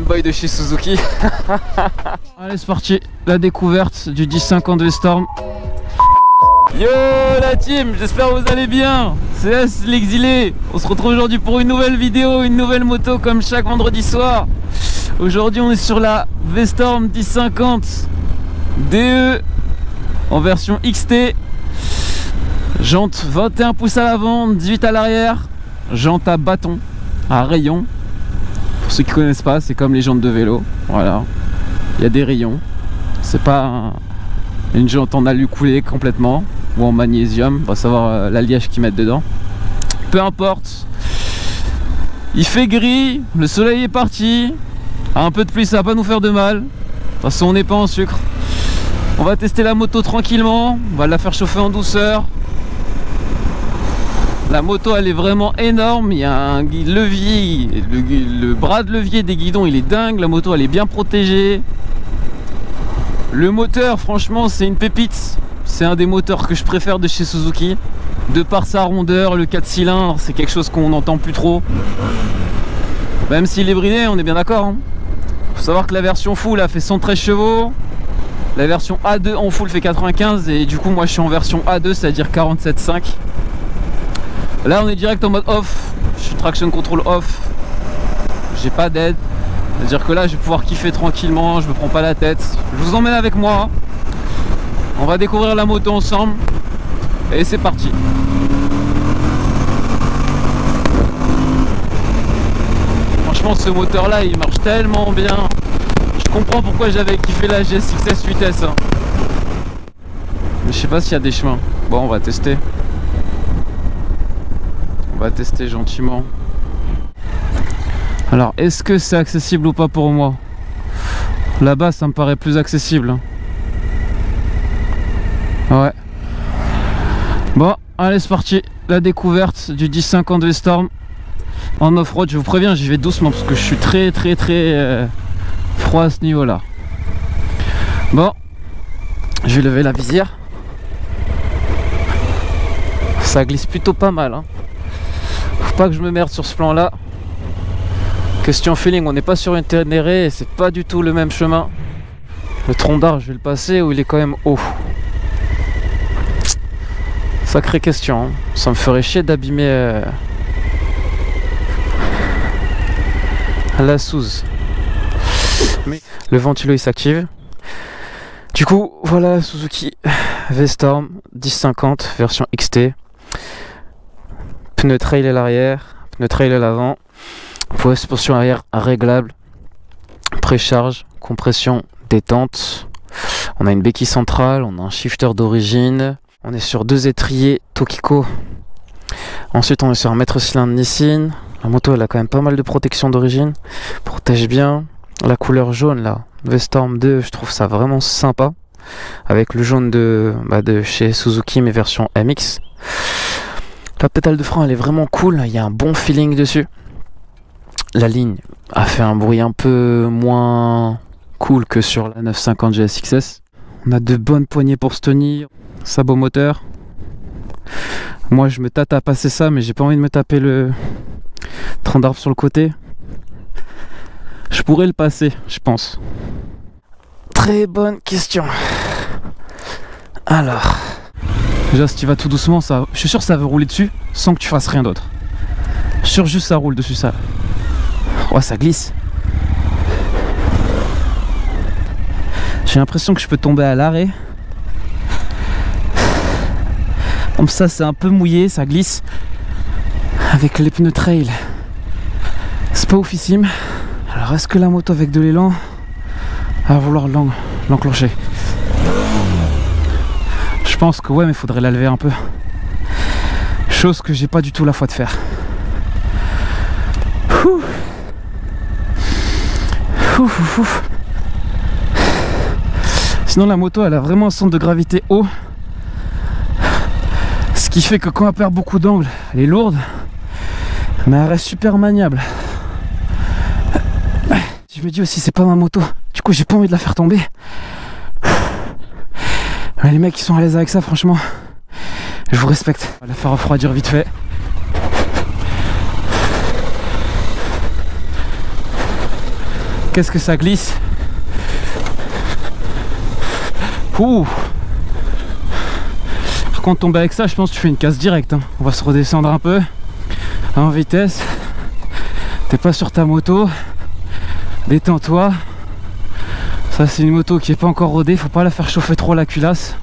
boy de chez Suzuki. Allez, c'est parti, la découverte du 1050 V-Storm. Yo la team, j'espère que vous allez bien. C'est S l'exilé. On se retrouve aujourd'hui pour une nouvelle vidéo, une nouvelle moto comme chaque vendredi soir. Aujourd'hui on est sur la V-Storm 1050 DE en version XT. Jante 21 pouces à l'avant, 18 à l'arrière. Jante à bâton, à rayon. Pour ceux qui connaissent pas, c'est comme les jantes de vélo. Voilà, il y a des rayons. C'est pas une jante en alu coulé complètement ou en magnésium. On va savoir l'alliage qu'ils mettent dedans. Peu importe. Il fait gris, le soleil est parti. Un peu de pluie, ça va pas nous faire de mal. De toute façon, on n'est pas en sucre. On va tester la moto tranquillement. On va la faire chauffer en douceur. La moto elle est vraiment énorme, il y a un levier, le bras de levier des guidons il est dingue, la moto elle est bien protégée. Le moteur franchement c'est une pépite, c'est un des moteurs que je préfère de chez Suzuki. De par sa rondeur, le 4 cylindres c'est quelque chose qu'on n'entend plus trop. Même s'il est bridé on est bien d'accord hein. Faut savoir que la version full a fait 113 chevaux. La version A2 en full fait 95 et du coup moi je suis en version A2 c'est à dire 47,5. Là on est direct en mode off, je suis traction control off, j'ai pas d'aide, c'est à dire que là je vais pouvoir kiffer tranquillement, je me prends pas la tête. Je vous emmène avec moi, on va découvrir la moto ensemble et c'est parti. Franchement ce moteur là il marche tellement bien, je comprends pourquoi j'avais kiffé la GSX-S 8S hein. Mais je sais pas s'il y a des chemins, bon on va tester. On va tester gentiment. Alors, est-ce que c'est accessible ou pas pour moi? Là-bas, ça me paraît plus accessible. Ouais. Bon, allez, c'est parti. La découverte du 1050 V-Storm en off-road. Je vous préviens, j'y vais doucement parce que je suis très froid à ce niveau-là. Bon, je vais lever la visière. Ça glisse plutôt pas mal, hein. Faut pas que je me merde sur ce plan là. Question feeling, on n'est pas sur une Ténéré et c'est pas du tout le même chemin. Le tronc d'arbre je vais le passer ou il est quand même haut. Sacrée question hein. Ça me ferait chier d'abîmer la Suze. Mais le ventilo il s'active. Du coup voilà Suzuki V-Storm 1050 version XT. Pneu trail à l'arrière, pneu trail à l'avant, poids suspension arrière réglable, précharge, compression, détente. On a une béquille centrale, on a un shifter d'origine, on est sur deux étriers Tokiko. Ensuite on est sur un mètre cylindre Nissin. La moto elle a quand même pas mal de protection d'origine, protège bien. La couleur jaune là, V-Storm 2, je trouve ça vraiment sympa. Avec le jaune de chez Suzuki mais version MX. La pédale de frein elle est vraiment cool, il y a un bon feeling dessus. La ligne a fait un bruit un peu moins cool que sur la 950 GSX-S. On a de bonnes poignées pour se tenir, sabot moteur. Moi je me tâte à passer ça mais j'ai pas envie de me taper le tronc d'arbre sur le côté. Je pourrais le passer je pense. Très bonne question. Alors... Déjà si tu vas tout doucement, ça, je suis sûr que ça veut rouler dessus sans que tu fasses rien d'autre. Je suis sûr juste ça roule dessus ça. Oh ça glisse. J'ai l'impression que je peux tomber à l'arrêt. Comme ça c'est un peu mouillé, ça glisse. Avec les pneus trail. C'est pas oufissime. Alors est-ce que la moto avec de l'élan va vouloir l'enclencher? Je pense que ouais mais il faudrait la lever un peu. Chose que j'ai pas du tout la foi de faire. Sinon la moto elle a vraiment un centre de gravité haut. Ce qui fait que quand elle perd beaucoup d'angle, elle est lourde. Mais elle reste super maniable. Je me dis aussi c'est pas ma moto. Du coup j'ai pas envie de la faire tomber. Mais les mecs qui sont à l'aise avec ça franchement je vous respecte. On va la faire refroidir vite fait. qu'est-ce que ça glisse. Ouh. Par contre, tomber avec ça, je pense que tu fais une casse directe, hein. On va se redescendre un peu en vitesse. T'es pas sur ta moto. Détends-toi. Ça, c'est une moto qui est pas encore rodée. Faut pas la faire chauffer trop la culasse.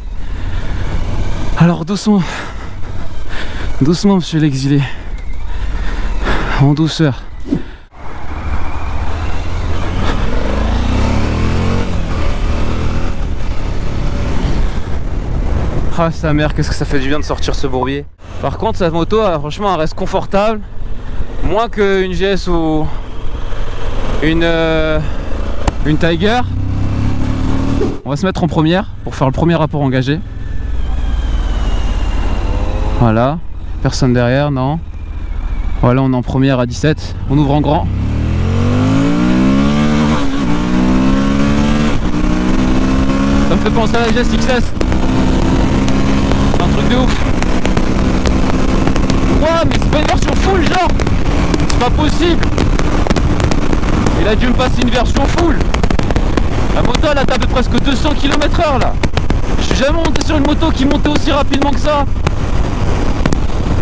Alors doucement. Doucement, monsieur l'exilé. En douceur. Ah sa mère, qu'est-ce que ça fait du bien de sortir ce bourbier. Par contre cette moto, franchement elle reste confortable. Moins qu'une GS ou une Tiger. On va se mettre en première pour faire le premier rapport engagé. Voilà, personne derrière, non. Voilà, on est en première à 17. On ouvre en grand. Ça me fait penser à la GS XS. Un truc de ouf. Ouah, mais c'est pas une version full genre. C'est pas possible. Il a dû me passer une version full. La moto elle a tapé presque 200 km/h là. Je suis jamais monté sur une moto qui montait aussi rapidement que ça.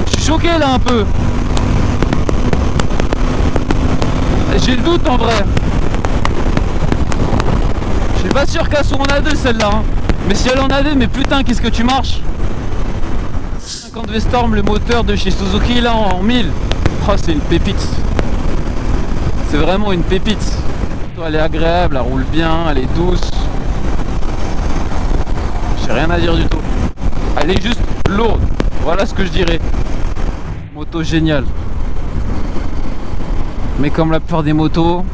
Je suis choqué là un peu. J'ai le doute en vrai. Je suis pas sûr qu'elle soit en A2 celle-là, hein. Mais si elle en a deux, mais putain qu'est-ce que tu marches. 50 V-Storm, le moteur de chez Suzuki là en 1000. Oh, c'est une pépite. C'est vraiment une pépite. Elle est agréable, elle roule bien, elle est douce. J'ai rien à dire du tout. Elle est juste lourde. Voilà ce que je dirais. Moto géniale. Mais comme la plupart des motos,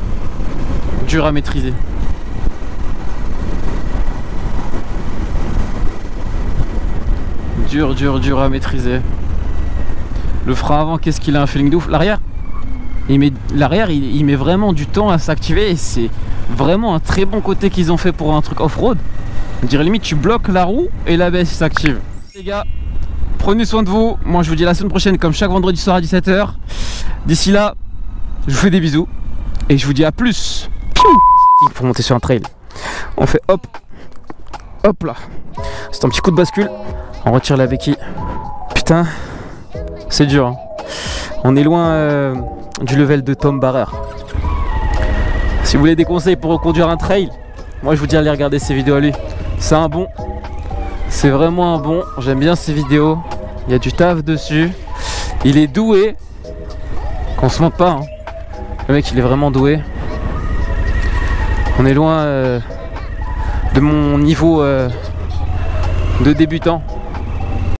dur à maîtriser. Dur à maîtriser. Le frein avant, qu'est-ce qu'il a un feeling de ouf. L'arrière, il met vraiment du temps à s'activer et c'est vraiment un très bon côté qu'ils ont fait pour un truc off-road. On dirait limite tu bloques la roue et l'ABS s'active. Les gars, prenez soin de vous. Moi je vous dis à la semaine prochaine comme chaque vendredi soir à 17 h. D'ici là, je vous fais des bisous et je vous dis à plus. Pour monter sur un trail, on fait hop, hop là. C'est un petit coup de bascule. On retire la béquille. Putain, c'est dur, hein. On est loin du level de Tom Barrer. Si vous voulez des conseils pour reconduire un trail, moi je vous dis allez regarder ses vidéos à lui. C'est un bon. C'est vraiment un bon. J'aime bien ses vidéos. Il y a du taf dessus. Il est doué. Qu'on se moque pas, hein. Le mec il est vraiment doué. On est loin de mon niveau de débutant.